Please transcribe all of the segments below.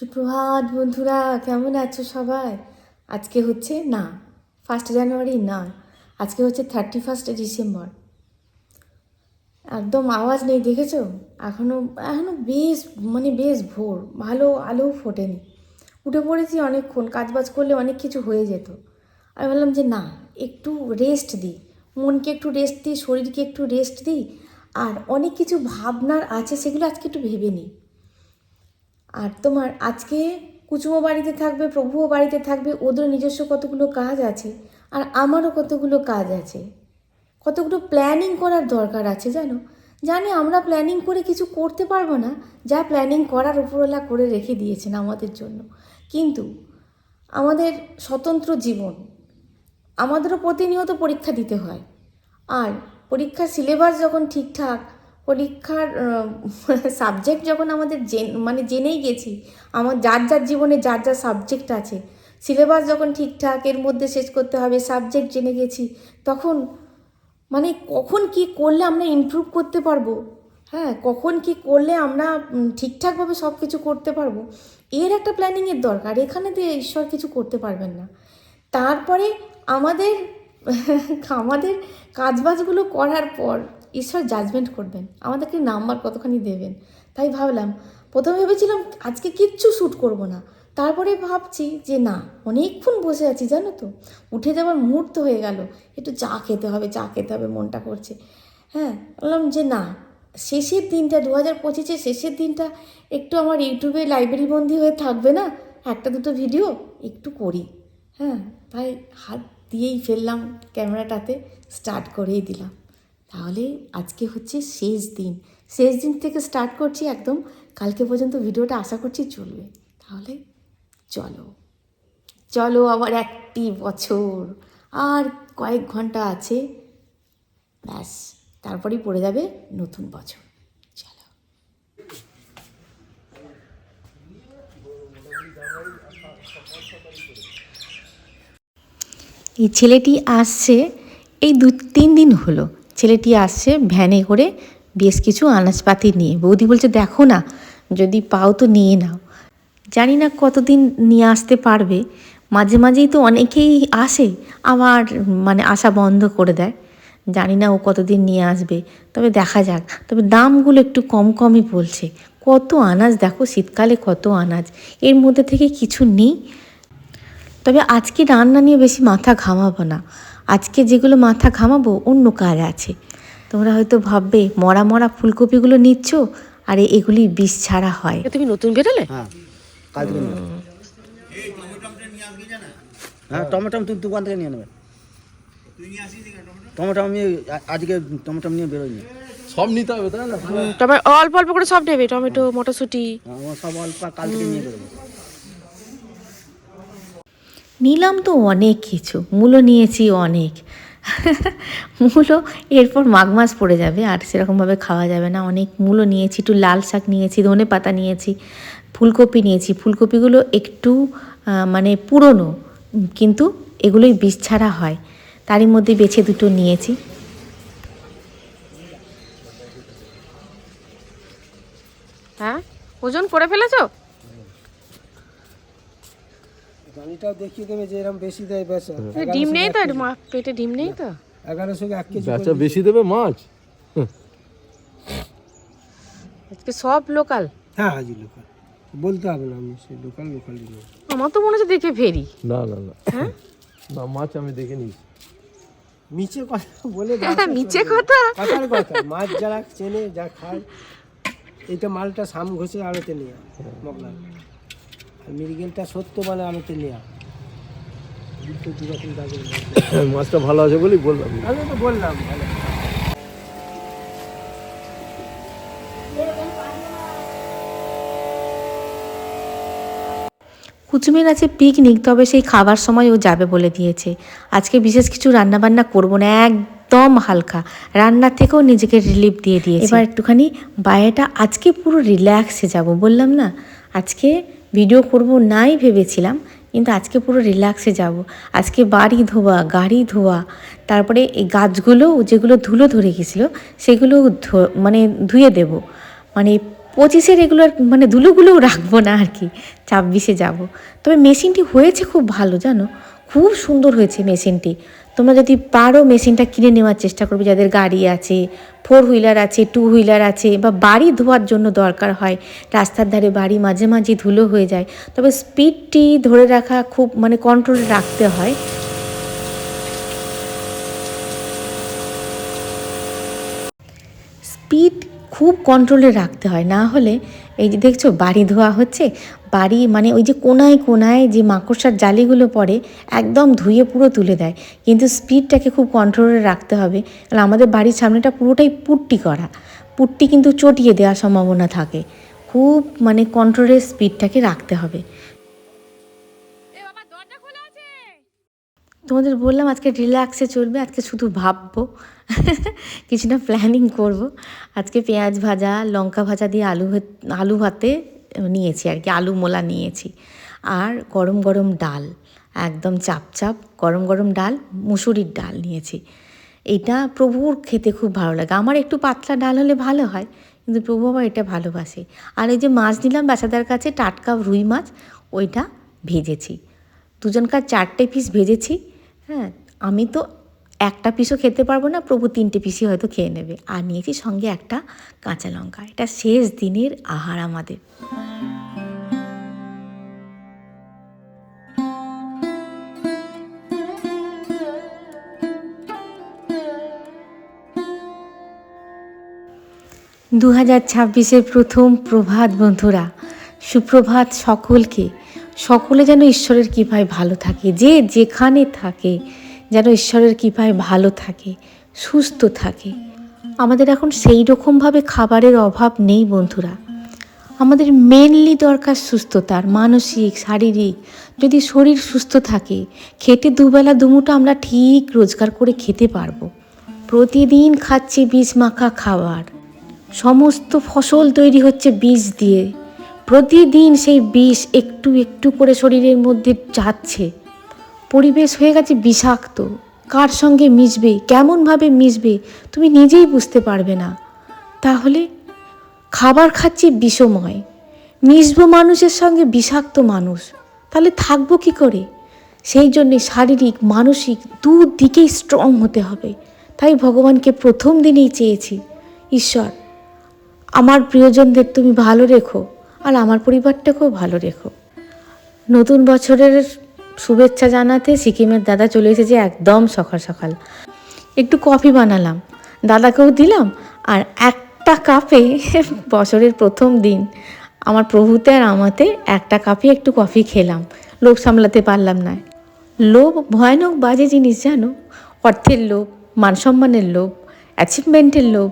সুপ্রভাত বন্ধুরা, কেমন আছো সবাই? আজকে হচ্ছে না 1 জানুয়ারি না, আজকে হচ্ছে 31 ডিসেম্বর। একদম আওয়াজ নেই, দেখেছো? এখনো বেশ ভোর, ভালো আলো ফোটেনি। উঠে পড়েছি অনেকক্ষণ, কাজবাজ করলে অনেক কিছু হয়ে যেত। আমি বললাম যে না, একটু রেস্ট দিই, মনকে একটু রেস্ট দিই, শরীরকে একটু রেস্ট দিই। আর অনেক কিছু ভাবনার আছে, সেগুলো আজকে একটু ভেবে নিই। আর তোমার আজকে কুচুমো বাড়িতে থাকবে, প্রভুও বাড়িতে থাকবে, ওদের নিজস্ব কতগুলো কাজ আছে, আর আমারও কতগুলো কাজ আছে, কতগুলো প্ল্যানিং করার দরকার আছে। জানি আমরা প্ল্যানিং করে কিছু করতে পারবো না, যা প্ল্যানিং করার উপরওয়ালা করে রেখে দিয়েছেন আমাদের জন্য। কিন্তু আমাদের স্বতন্ত্র জীবন, আমাদেরও প্রতিনিয়ত পরীক্ষা দিতে হয়। আর পরীক্ষার সিলেবাস যখন ঠিকঠাক, পরীক্ষার সাবজেক্ট যখন আমাদের জেনেই গেছি, আমার যার যার জীবনে যার যার সাবজেক্ট আছে, সিলেবাস যখন ঠিকঠাক এর মধ্যে শেষ করতে হবে, সাবজেক্ট জেনে গেছি, তখন কখন কি করলে আমরা ইমপ্রুভ করতে পারবো, হ্যাঁ, কখন কি করলে আমরা ঠিকঠাকভাবে সব কিছু করতে পারবো, এর একটা প্ল্যানিংয়ের দরকার। এখানে দিয়ে ঈশ্বর কিছু করতে পারবেন না। তারপরে আমাদের আমাদের কাজবাজগুলো করার পর ঈশ্বর জাজমেন্ট করবেন, আমাদেরকে নাম্বার কতখানি দেবেন। তাই ভাবলাম, প্রথমে ভেবেছিলাম আজকে কিচ্ছু শ্যুট করব না, তারপরে ভাবছি যে না, অনেকক্ষণ বসে আছি, জানো তো, উঠে যাওয়ার মুহূর্ত হয়ে গেল, একটু চা খেতে হবে, মনটা করছে। হ্যাঁ, বললাম যে না, শেষের দিনটা 2025-এর শেষের দিনটা একটু আমার ইউটিউবে লাইব্রেরি বন্দি হয়ে থাকবে না, একটা দুটো ভিডিও একটু করি। হ্যাঁ, তাই হাত দিয়েই ফেললাম ক্যামেরাটাতে, স্টার্ট করেই দিলাম। তাহলে আজকে হচ্ছে শেষ দিন থেকে স্টার্ট করছি, একদম কালকে পর্যন্ত ভিডিওটা আশা করছি চলবে। তাহলে চলো আবার একটি বছর, আর কয়েক ঘন্টা আছে, ব্যাস, তারপরেই পড়ে যাবে নতুন বছর। চলো। এই ছেলেটি আসছে, এই 2-3 দিন হলো ছেলেটি আসছে ভ্যানে করে, বেশ কিছু আনাজপাতি নিয়ে। বৌদি বলছে দেখো না, যদি পাও তো নিয়ে নাও। জানি না কতদিন নিয়ে আসতে পারবে, মাঝে মাঝেই তো অনেকেই আসে, আবার আসা বন্ধ করে দেয়। জানি না ও কতদিন নিয়ে আসবে, তবে দেখা যাক। তবে দামগুলো একটু কমই বলছে। কত আনাজ দেখো, শীতকালে কত আনাজ, এর মধ্যে থেকে কিছু নেই। তবে আজকে রান্না নিয়ে বেশি মাথা ঘামাবো না, আজকে যেগুলো মাথা ঘামাবো অন্য কাজ আছে। তোমরা হয়তো ভাববে মরা ফুলকপিগুলো নিচ্ছ, আর এগুলি বিষ ছাড়া হয়। তুমি নতুন বেরোলে? হ্যাঁ, হ্যাঁ, টমেটো তুমি দোকান থেকে নিয়ে নেবে। টমেটো আমি আজকে টমেটো নিয়ে বেরোইনি, সব নিতে হবে তাই না? তবে অল্প অল্প করে সব নেবে, টমেটো, মটরশুঁটি, আমার সব অল্প কাল থেকে নিয়ে বেরোবো। নিলাম তো অনেক কিছু, মূলো নিয়েছি অনেক। মূলো এরপর মাঘ মাস পড়ে যাবে, আর সেরকমভাবে খাওয়া যাবে না। অনেক মূলো নিয়েছি, একটু লাল শাক নিয়েছি, ধনে পাতা নিয়েছি, ফুলকপি নিয়েছি। ফুলকপিগুলো একটু পুরনো, কিন্তু এগুলোই বীজ ছাড়া হয়, তারই মধ্যে বেছে দুটো নিয়েছি। হ্যাঁ, ওজন করে ফেলেছো? জানিটাও দেখিয়ে দেবে যে এরকম বেশি দেয় বেচা। ডিম নেই তো, পেটে ডিম নেই তো। 1100 1 কেজি বেচা বেশি দেবে মাছ। আজকে সব লোকাল। হ্যাঁ, হাজি লোকাল বলতে হবে না, আমি সেই লোকালই নেই। আমার তো মনে হচ্ছে দেখে ফেরি। না না মাছ আমি দেখে নিয়েছি। মিছে কথা বলে নিচে কথা, কথার কথা। মাছ যারা চেনে, যা খায়, এইটা মালটা সাম ঘষে আড়তে নেওয়া মগলা, আর মিরিগেলটা সত্য আড়তে নেওয়া, দুটো দুরকম দাগের মাছটা ভালো আছে বলি বললাম। আমি তো বললাম ভালো। কুচুমের আছে পিকনিক, তবে সেই খাবার সময় ও যাবে বলে দিয়েছে। আজকে বিশেষ কিছু রান্নাবান্না করবো না, একদম হালকা রান্নার থেকেও নিজেকে রিলিফ দিয়ে দিয়েছে। এবার একটুখানি বাইরেটা আজকে পুরো রিল্যাক্সে যাব, বললাম না আজকে ভিডিও করব নাই ভেবেছিলাম, কিন্তু আজকে পুরো রিল্যাক্সে যাব। আজকে বাড়ি ধোয়া, গাড়ি ধোয়া, তারপরে এই গাছগুলো যেগুলো ধুলো ধরে গেছিলো সেগুলো ধুয়ে দেব, 25-এর এগুলোর মানে ধুলোগুলোও রাখবো না আর কি, 26-এ যাব। তবে মেশিনটি হয়েছে খুব ভালো জানো, খুব সুন্দর হয়েছে মেশিনটি। তোমরা যদি পারো মেশিনটা কিনে নেওয়ার চেষ্টা করবে, যাদের গাড়ি আছে, 4 হুইলার আছে, 2 হুইলার আছে, বা বাড়ি ধোয়ার জন্য দরকার হয়, রাস্তার ধারে বাড়ি মাঝে মাঝে ধুলো হয়ে যায়। তবে স্পিডটি ধরে রাখা খুব মানে কন্ট্রোলে রাখতে হয়। স্পিড খুব কন্ট্রোলে রাখতে হয়, না হলে এই যে দেখছো বাড়ি ধোয়া হচ্ছে, বাড়ি মানে ওই যে কোনায় কোনায় যে মাকড়সার জালিগুলো পড়ে একদম ধুয়ে পুরো তুলে দেয়। কিন্তু স্পিডটাকে খুব কন্ট্রোলে রাখতে হবে, কারণ আমাদের বাড়ির সামনেটা পুরোটাই পুট্টি করা, পুট্টি কিন্তু চটিয়ে দেওয়ার সম্ভাবনা থাকে। খুব মানে কন্ট্রোলে স্পিডটাকে রাখতে হবে। তোমাদের বললাম আজকে রিল্যাক্সে চলবে, আজকে শুধু ভাববো কিছু না প্ল্যানিং করব। আজকে পেঁয়াজ ভাজা, লঙ্কা ভাজা দিয়ে আলু ভাতে নিয়েছি আর কি, আলু মোলা নিয়েছি, আর গরম গরম ডাল, একদম চাপ গরম গরম ডাল, মুসুরির ডাল নিয়েছি। এটা প্রভুর খেতে খুব ভালো লাগে। আমার একটু পাতলা ডাল হলে ভালো হয়, কিন্তু প্রভু আবার এটা ভালোবাসে। আর এই যে মাছ নিলাম বাসাদার কাছে, টাটকা রুই মাছ, ওইটা ভেজেছি। দুজনকার 4টে পিস ভেজেছি। হ্যাঁ, আমি তো একটা পিসও খেতে পারবো না, প্রভু 3টে পিসই হয়তো খেয়ে নেবে। আর নিয়েছি সঙ্গে একটা কাঁচা লঙ্কা। এটা শেষ দিনের আহার আমাদের। দু 2026-এর প্রথম প্রভাত বন্ধুরা, সুপ্রভাত সকলকে। সকলে যেন ঈশ্বরের কৃপায় ভালো থাকে, যে যেখানে থাকে যেন ঈশ্বরের কৃপায় ভালো থাকে, সুস্থ থাকে। আমাদের এখন সেই রকমভাবে খাবারের অভাব নেই বন্ধুরা। আমাদের মেনলি দরকার সুস্থতার, মানসিক শারীরিক। যদি শরীর সুস্থ থাকে, খেটে দুবেলা দুমুঠো আমরা ঠিক রোজগার করে খেতে পারবো। প্রতিদিন খাচ্ছি বীজ মাখা খাবার, সমস্ত ফসল তৈরি হচ্ছে বীজ দিয়ে, প্রতিদিন সেই বিষ একটু একটু করে শরীরের মধ্যে যাচ্ছে। পরিবেশ হয়ে গেছে বিষাক্ত। কার সঙ্গে মিশবে, কেমনভাবে মিশবে তুমি নিজেই বুঝতে পারবে না। তাহলে খাবার খাচ্ছি বিষময়, মিশবো মানুষের সঙ্গে বিষাক্ত মানুষ, তাহলে থাকবো কী করে? সেই জন্যে শারীরিক মানসিক দুদিকেই স্ট্রং হতে হবে। তাই ভগবানকে প্রথম দিনেই চেয়েছি, ঈশ্বর আমার প্রিয়জনদের তুমি ভালো রেখো, আর আমার পরিবারটাকেও ভালো রেখো। নতুন বছরের শুভেচ্ছা জানাতে সিকিমের দাদা চলে এসেছে একদম সকাল সকাল। একটু কফি বানালাম, দাদাকেও দিলাম, আর একটা কাপে বছরের প্রথম দিন আমার প্রভুতে আর আমাতে একটা কাপে একটু কফি খেলাম। লোভ সামলাতে পারলাম না। লোভ ভয়ানক বাজে জিনিস জানো, অর্থের লোভ, মান সম্মানের লোভ, অ্যাচিভমেন্টের লোভ।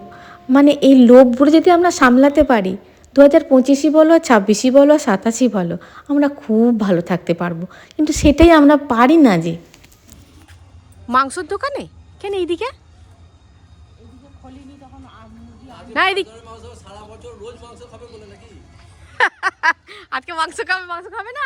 মানে এই লোভগুলো যদি আমরা সামলাতে পারি, 2025 বলো, 26 বলো, 27 বলো, আমরা খুব ভালো থাকতে পারবো। কিন্তু সেটাই আমরা পারি না। যে মাংসর দোকানে কেন এইদিকে না, এদিকে আজকে মাংস খাবে না।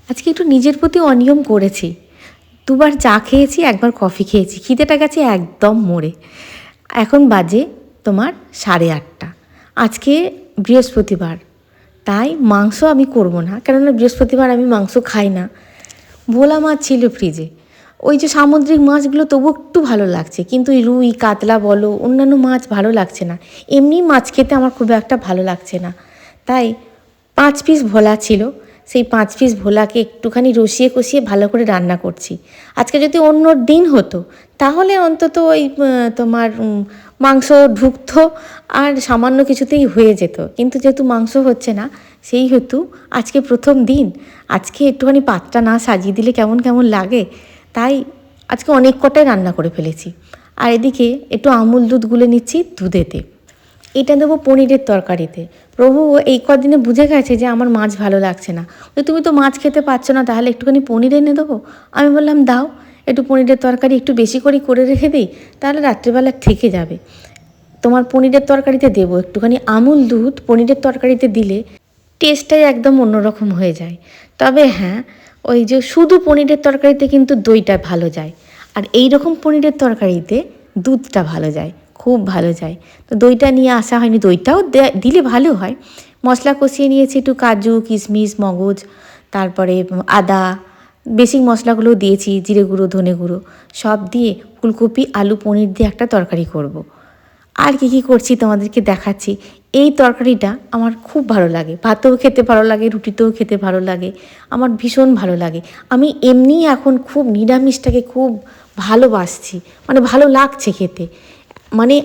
আজকে একটু নিজের প্রতি অনিয়ম করেছি। 2বার চা খেয়েছি, 1বার কফি খেয়েছি, খিদেটা গেছে একদম মরে। এখন বাজে তোমার 8:30। আজকে বৃহস্পতিবার, তাই মাংস আমি করব না, কেননা বৃহস্পতিবার আমি মাংস খাই না। ভোলা মাছ ছিল ফ্রিজে, ওই যে সামুদ্রিক মাছগুলো তবু একটু ভালো লাগছে, কিন্তু ওই রুই কাতলা বলো অন্যান্য মাছ ভালো লাগছে না। এমনি মাছ খেতে আমার খুব একটা ভালো লাগছে না। তাই 5 পিস ভোলা ছিল, সেই 5 পিস ভোলাকে একটুখানি রসিয়ে কষিয়ে ভালো করে রান্না করছি। আজকে যদি অন্য দিন হতো তাহলে অন্তত ওই তোমার মাংস ঢুকতো আর সামান্য কিছুতেই হয়ে যেত, কিন্তু যেহেতু মাংস হচ্ছে না, সেই হেতু আজকে প্রথম দিন, আজকে একটুখানি পাতটা না সাজিয়ে দিলে কেমন কেমন লাগে, তাই আজকে অনেক কটাই রান্না করে ফেলেছি। আর এদিকে একটু আমুল দুধ গুলে নিচ্ছি দুধেতে, এটা দেবো পনিরের তরকারিতে। প্রভু এই কদিনে বুঝে গেছে যে আমার মাছ ভালো লাগছে না, ওই তুমি তো মাছ খেতে পারছো না, তাহলে একটুখানি পনির এনে দেবো। আমি বললাম দাও, একটু পনিরের তরকারি একটু বেশি করে রেখে দিই, তাহলে রাত্রিবেলা থেকে যাবে। তোমার পনিরের তরকারিতে দেবো একটুখানি আমুল দুধ, পনিরের তরকারিতে দিলে টেস্টটাই একদম অন্যরকম হয়ে যায়। তবে হ্যাঁ, ওই যে শুধু পনিরের তরকারিতে কিন্তু দইটা ভালো যায়, আর এই রকম পনিরের তরকারিতে দুধটা ভালো যায়, খুব ভালো যায়। তো দইটা নিয়ে আসা হয়নি, দইটাও দিলে ভালো হয়। মশলা কষিয়ে নিয়েছি, একটু কাজু কিশমিশ মগজ, তারপরে আদা, বেসিক মশলাগুলো দিয়েছি, জিরে গুঁড়ো ধনে গুঁড়ো সব দিয়ে ফুলকপি আলু পনির দিয়ে একটা তরকারি করব। আর কী কী করছি তোমাদেরকে দেখাচ্ছি। এই তরকারিটা আমার খুব ভালো লাগে, ভাতেও খেতে ভালো লাগে, রুটিতেও খেতে ভালো লাগে, আমার ভীষণ ভালো লাগে। আমি এমনি এখন খুব নিরামিষটাকে খুব ভালোবাসছি, মানে ভালো লাগছে খেতে। মানে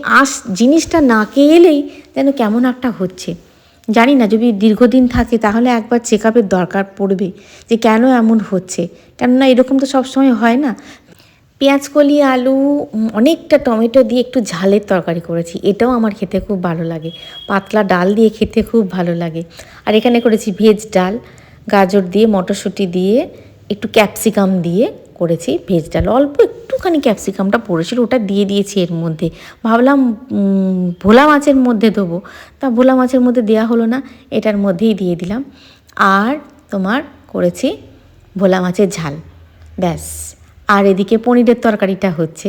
জিনিসটা না এলেই যেন কেমন একটা হচ্ছে। জানি না, যদি দীর্ঘদিন থাকে তাহলে একবার চেক আপের দরকার পড়বে যে কেন এমন হচ্ছে, কেননা এরকম তো সবসময় হয় না। পেঁয়াজকলি আলু অনেকটা টমেটো দিয়ে একটু ঝালের তরকারি করেছি, এটাও আমার খেতে খুব ভালো লাগে। পাতলা ডাল দিয়ে খেতে খুব ভালো লাগে। আর এখানে করেছি ভেজ ডাল, গাজর দিয়ে মটরশুঁটি দিয়ে একটু ক্যাপসিকাম দিয়ে করেছি ভেজ ডাল। অল্প একটুখানি ক্যাপসিকামটা পড়েছিল, ওটা দিয়ে দিয়েছি এর মধ্যে। ভাবলাম ভোলা মাছের মধ্যে দেবো, তা ভোলা মাছের মধ্যে দেওয়া হলো না, এটার মধ্যেই দিয়ে দিলাম। আর তোমার করেছি ভোলা মাছের ঝাল, ব্যাস। আর এদিকে পনিরের তরকারিটা হচ্ছে।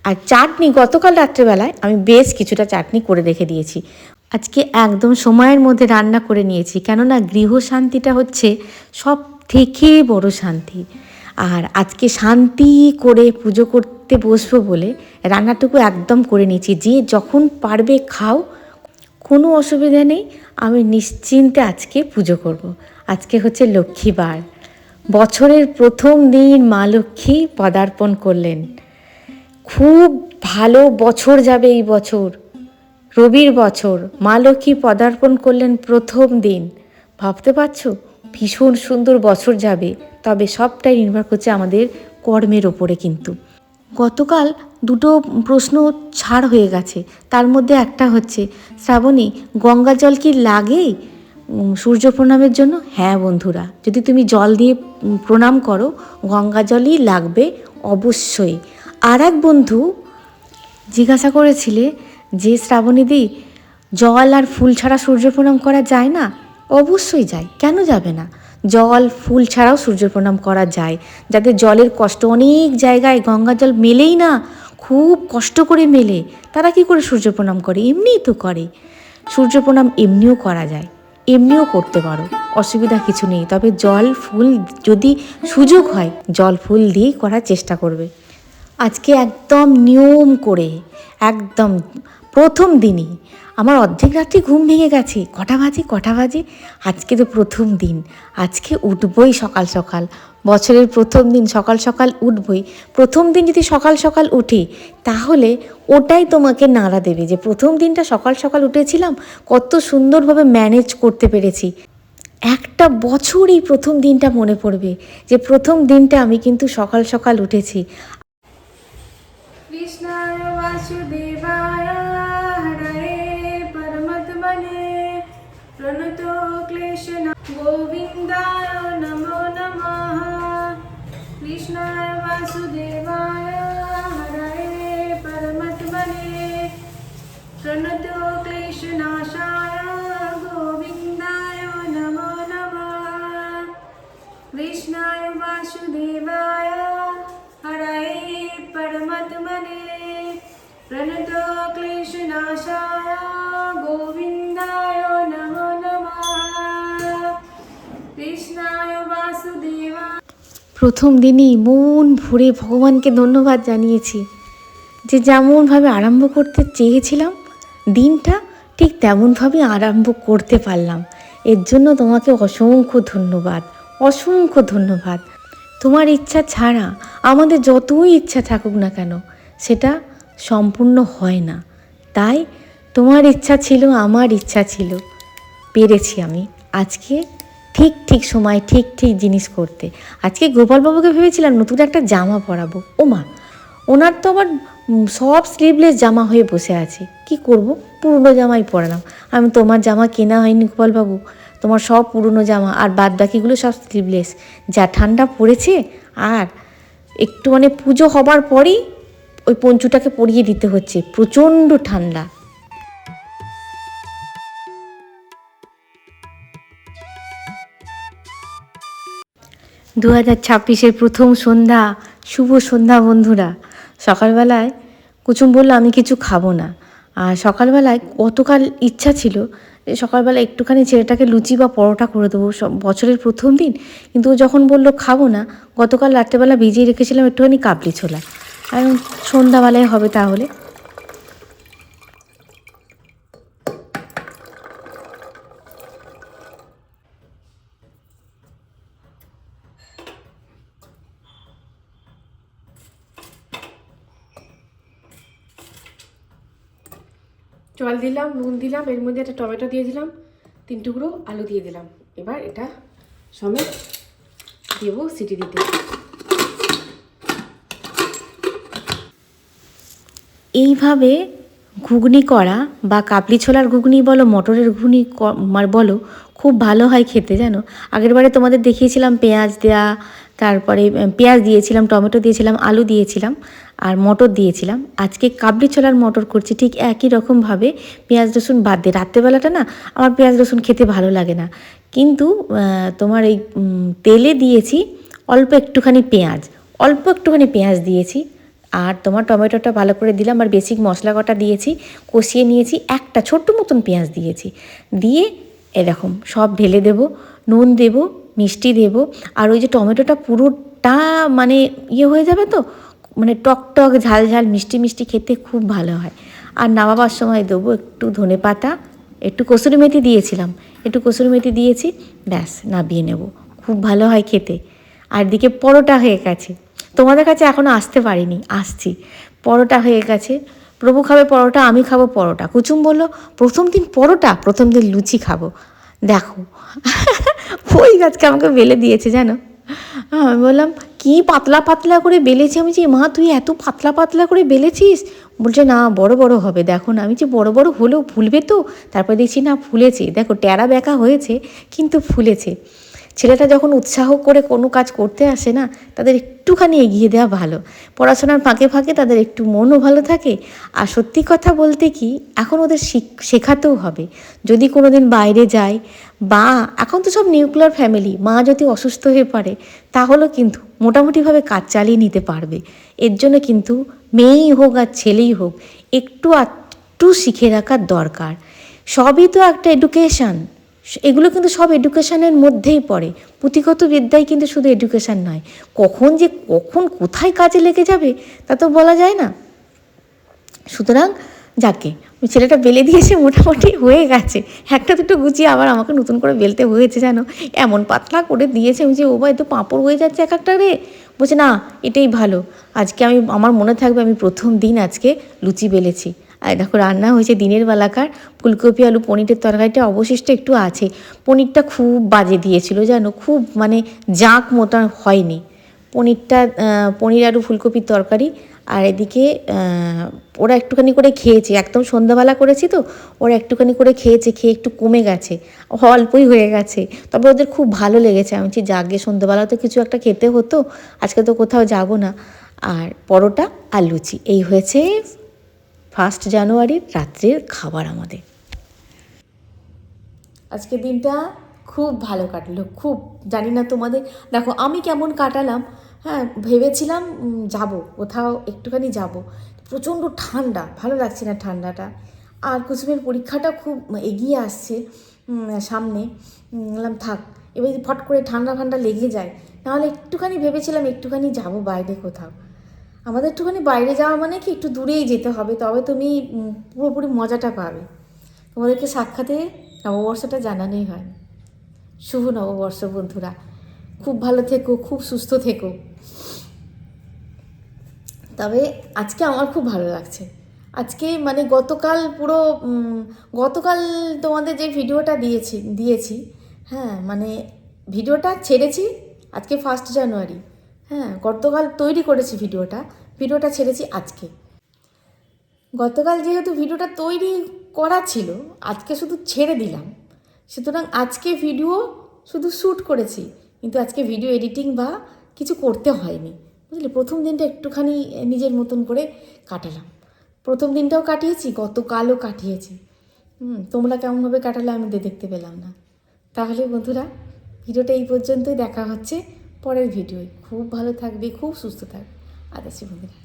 আর চাটনি গতকাল রাত্রেবেলায় আমি বেশ কিছুটা চাটনি করে রেখে দিয়েছি, আজকে একদম সময়ের মধ্যে রান্না করে নিয়েছি, কেননা গৃহ শান্তিটা হচ্ছে সব থেকে বড় শান্তি। আর আজকে শান্তি করে পুজো করতে বসবো বলে রান্নাটুকু একদম করে নিয়েছি, যে যখন পারবে খাও, কোনো অসুবিধা নেই, আমি নিশ্চিন্তে আজকে পুজো করব। আজকে হচ্ছে লক্ষ্মীবার, বছরের প্রথম দিন মা লক্ষ্মী পদার্পণ করলেন। খুব ভালো বছর যাবে এই বছর, রবির বছর, মা লক্ষ্মী পদার্পণ করলেন প্রথম দিন। ভাবতে পারছো, ভীষণ সুন্দর বছর যাবে, তবে সবটাই নির্ভর করছে আমাদের কর্মের ওপরে। কিন্তু গতকাল দুটো প্রশ্ন ছাড় হয়ে গেছে, তার মধ্যে একটা হচ্ছে, শ্রাবণী গঙ্গা জল কি লাগে সূর্য প্রণামের জন্য? হ্যাঁ বন্ধুরা, যদি তুমি জল দিয়ে প্রণাম করো গঙ্গা জলই লাগবে অবশ্যই। আর এক বন্ধু জিজ্ঞাসা করেছিলে যে শ্রাবণীদি জল আর ফুল ছাড়া সূর্য প্রণাম করা যায় না? অবশ্যই যায়, কেন যাবে না? জল ফুল ছাড়াও সূর্য প্রণাম করা যায়। যাদের জলের কষ্ট, অনেক জায়গায় গঙ্গা জল মেলেই না, খুব কষ্ট করে মেলে, তারা কি করে সূর্য প্রণাম করে? এমনিই তো করে। সূর্য প্রণাম এমনিও করা যায়, এমনিও করতে পারো, অসুবিধা কিছু নেই। তবে জল ফুল যদি সুযোগ হয় জল ফুল দিয়েই করার চেষ্টা করবে। আজকে একদম নিয়ম করে, একদম প্রথম দিনই আমার অর্ধেক রাত্রি ঘুম ভেঙে গেছে। কটা বাজে? আজকে তো প্রথম দিন, আজকে উঠবই সকাল সকাল, বছরের প্রথম দিন সকাল সকাল উঠবই। প্রথম দিন যদি সকাল সকাল উঠি তাহলে ওটাই তোমাকে নাড়া দেবে যে প্রথম দিনটা সকাল সকাল উঠেছিলাম, কত সুন্দরভাবে ম্যানেজ করতে পেরেছি। একটা বছর এই প্রথম দিনটা মনে পড়বে যে প্রথম দিনটা আমি কিন্তু সকাল সকাল উঠেছি। কৃষ্ণায় বাসুদেবায় হরয়ে পরমাত্মনে প্রণত ক্লেশনা গোবিন্দায় নমো নমঃ। কৃষ্ণায় বাসুদেবায় হরয়ে পরমাত্মনে প্রণত ক্লেশনাশায় গোবিন্দায় নমো নমঃ। কৃষ্ণায় বাসুদেবায় হরয়ে পরমাত্মনে প্রণত ক্লেশনাশায় গোবিন্দায় নমো নমঃ। কৃষ্ণায় বাসুদেবায়। প্রথম দিনই মন ভরে ভগবানকে ধন্যবাদ জানিয়েছি যে যেমনভাবে আরম্ভ করতে চেয়েছিলাম দিনটা, ঠিক তেমনভাবে আরম্ভ করতে পারলাম। এর জন্য তোমাকে অসংখ্য ধন্যবাদ, অসংখ্য ধন্যবাদ। তোমার ইচ্ছা ছাড়া আমাদের যতই ইচ্ছা থাকুক না কেন সেটা সম্পূর্ণ হয় না। তাই তোমার ইচ্ছা ছিল, আমার ইচ্ছা ছিল, পেরেছি আমি আজকে ঠিক সময় ঠিক জিনিস করতে। আজকে গোপালবাবুকে ভেবেছিলাম নতুন একটা জামা পরাবো, ওমা ওনার তো আবার সব স্লিভলেস জামা হয়ে বসে আছে, কি করব, পুরনো জামাই পরালাম। আমি তোমার জামা কেনা হয়নি গোপালবাবু, তোমার সব পুরনো জামা, আর বাদ বাকিগুলো সব স্লিভলেস। যা ঠান্ডা পড়েছে, আর একটু মানে পুজো হবার পরেই ওই পঞ্চুটাকে পরিয়ে দিতে হচ্ছে, প্রচণ্ড ঠান্ডা। 2026-এর প্রথম সন্ধ্যা, শুভ সন্ধ্যা বন্ধুরা। সকালবেলায় কুচুম বলল আমি কিছু খাবো না, আর সকালবেলায় গতকাল ইচ্ছা ছিল যে সকালবেলা একটুখানি ছেলেটাকে লুচি বা পরোটা করে দেবো, বছরের প্রথম দিন। কিন্তু ও যখন বললো খাবো না, গতকাল রাত্রেবেলা ভিজিয়ে রেখেছিলাম একটুখানি কাবলি ছোলা, আর সন্ধ্যাবেলায় হবে তাহলে। জল দিলাম, নুন দিলাম, এর মধ্যে একটা টমেটো দিয়ে দিলাম, 3 টুকরো আলু দিয়ে দিলাম। এবার এটা সমেত দেবো সিটি দিতে। এইভাবে ঘুগনি করা বা কাবলি ছোলার ঘুগনি বলো, মটরের ঘুগনি বলো, খুব ভালো হয় খেতে জানো। আগেরবারে তোমাদের দেখিয়েছিলাম পেঁয়াজ দেয়া, তারপরে পেঁয়াজ দিয়েছিলাম, টমেটো দিয়েছিলাম, আলু দিয়েছিলাম আর মটর দিয়েছিলাম। আজকে কাবলি ছোলার মটর করছি ঠিক একই রকমভাবে, পেঁয়াজ রসুন বাদ দিয়ে। রাত্রেবেলাটা না আমার পেঁয়াজ রসুন খেতে ভালো লাগে না, কিন্তু তোমার এই তেলে দিয়েছি অল্প একটুখানি পেঁয়াজ দিয়েছি, আর তোমার টমেটোটা ভালো করে দিলাম, আর বেসিক মশলা কটা দিয়েছি, কষিয়ে নিয়েছি, একটা ছোট্ট মতন পেঁয়াজ দিয়েছি, দিয়ে এরকম সব ঢেলে দেবো, নুন দেবো, মিষ্টি দেবো, আর ওই যে টমেটোটা পুরোটা মানে হয়ে যাবে তো, মানে টক টক ঝাল ঝাল মিষ্টি মিষ্টি খেতে খুব ভালো হয়। আর নামাবার সময় দেবো একটু ধনেপাতা, একটু কসুরি মেথি দিয়েছিলাম, একটু কসুরি মেথি দিয়েছি, ব্যাস নামিয়ে নেব, খুব ভালো হয় খেতে। আর দিকে পরোটা হয়ে গেছে, তোমাদের কাছে এখনও আসতে পারিনি, আসছি। পরোটা হয়ে গেছে, প্রভু খাবে পরোটা, আমি খাবো পরোটা। কুচুম বলল প্রথম দিন পরোটা, প্রথম দিন লুচি খাবো। দেখো ওই গাছকে আমাকে বেলে দিয়েছে জানো। আমি বললাম কি পাতলা পাতলা করে বেলেছি, আমি যে মা তুই এত পাতলা পাতলা করে বেলেছিস? বলছে না বড় বড় হবে, দেখো না। আমি যে বড় বড় হলেও ফুলবে তো? তারপর দেখছি না ফুলেছে, দেখো ট্যারা ব্যাকা হয়েছে কিন্তু ফুলেছে। ছেলেটা যখন উৎসাহ করে কোনো কাজ করতে আসে না, তাদের একটুখানি এগিয়ে দেওয়া ভালো। পড়াশোনার ফাঁকে ফাঁকে তাদের একটু মনও ভালো থাকে। আর সত্যি কথা বলতে কি, এখন ওদের শেখাতেও হবে। যদি কোনো দিন বাইরে যায়, বা এখন তো সব নিউক্লিয়ার ফ্যামিলি, মা যদি অসুস্থ হয়ে পড়ে তাহলেও কিন্তু মোটামুটিভাবে কাজ চালিয়ে নিতে পারবে। এর জন্য কিন্তু মেয়েই হোক আর ছেলেই হোক একটু শিখে রাখার দরকার। সবই তো একটা এডুকেশান, এগুলো কিন্তু সব এডুকেশানের মধ্যেই পড়ে। পুঁথিগত বিদ্যাই কিন্তু শুধু এডুকেশান নয়। কখন কোথায় কাজে লেগে যাবে তা তো বলা যায় না। সুতরাং যাকে ওই ছেলেটা বেলে দিয়েছে, মোটামুটি হয়ে গেছে। একটা দুটো গুছিয়ে আবার আমাকে নতুন করে বেলতে হয়েছে জানো, এমন পাতলা করে দিয়েছে। আমি যে ও ভাই তো পাঁপড় হয়ে যাচ্ছে এক একটা রে। বলছে না এটাই ভালো, আজকে আমার মনে থাকবে আমি প্রথম দিন আজকে লুচি বেলেছি। আর দেখো রান্না হয়েছে দিনের বেলাকার ফুলকপি আলু পনিরের তরকারিটা অবশিষ্ট একটু আছে। পনিরটা খুব বাজে দিয়েছিল জানো, খুব মানে জাঁক মতো হয়নি পনির আলু ফুলকপির তরকারি। আর এদিকে ওরা একটুখানি করে খেয়েছে, একদম সন্ধ্যাবেলা করেছি তো, ওরা একটুখানি করে খেয়েছে, খেয়ে একটু কমে গেছে, অল্পই হয়ে গেছে, তবে ওদের খুব ভালো লেগেছে। আমি বলছি যাকে সন্ধ্যাবেলা তো কিছু একটা খেতে হতো, আজকে তো কোথাও যাব না। আর পরোটা আর লুচি, এই হয়েছে 1 জানুয়ারির রাত্রের খাবার আমাদের। আজকে দিনটা খুব ভালো কাটলো, খুব। জানি না তোমাদের, দেখো আমি কেমন কাটালাম। হ্যাঁ ভেবেছিলাম যাব কোথাও, একটুখানি যাব, প্রচণ্ড ঠান্ডা, ভালো লাগছে না ঠান্ডাটা। আর কুসুমের পরীক্ষাটা খুব এগিয়ে আসছে সামনে। বললাম থাক, এবার যদি ফট করে ঠান্ডা লেগে যায়, নাহলে একটুখানি ভেবেছিলাম একটুখানি যাব বাইরে কোথাও। আমাদের একটুখানি বাইরে যাওয়া মানে কি একটু দূরেই যেতে হবে, তবে তুমি পুরোপুরি মজাটা পাবে। তোমাদেরকে সাক্ষাতে নববর্ষটা জানানোই হয়। শুভ নববর্ষ বন্ধুরা, খুব ভালো থেকো, খুব সুস্থ থেকো। তবে আজকে আমার খুব ভালো লাগছে। আজকে মানে গতকাল তোমাদের যে ভিডিওটা দিয়েছি, হ্যাঁ মানে ভিডিওটা ছেড়েছি আজকে 1 জানুয়ারি। হ্যাঁ গতকাল তৈরি করেছি ভিডিওটা ছেড়েছি আজকে। গতকাল যেহেতু ভিডিওটা তৈরি করা ছিল, আজকে শুধু ছেড়ে দিলাম। সুতরাং আজকে ভিডিও শুধু শ্যুট করেছি, কিন্তু আজকে ভিডিও এডিটিং বা কিছু করতে হয়নি, বুঝলে। প্রথম দিনটা একটুখানি নিজের মতন করে কাটালাম। প্রথম দিনটাও কাটিয়েছি, গতকালও কাটিয়েছি। তোমরা কেমনভাবে কাটালে আমি দেখতে পেলাম না। তাহলে বন্ধুরা ভিডিওটা এই পর্যন্তই, দেখা হচ্ছে পরের ভিডিওয়। খুব ভালো থাকবে, খুব সুস্থ থাকবে। আদাসি বন্ধুরা।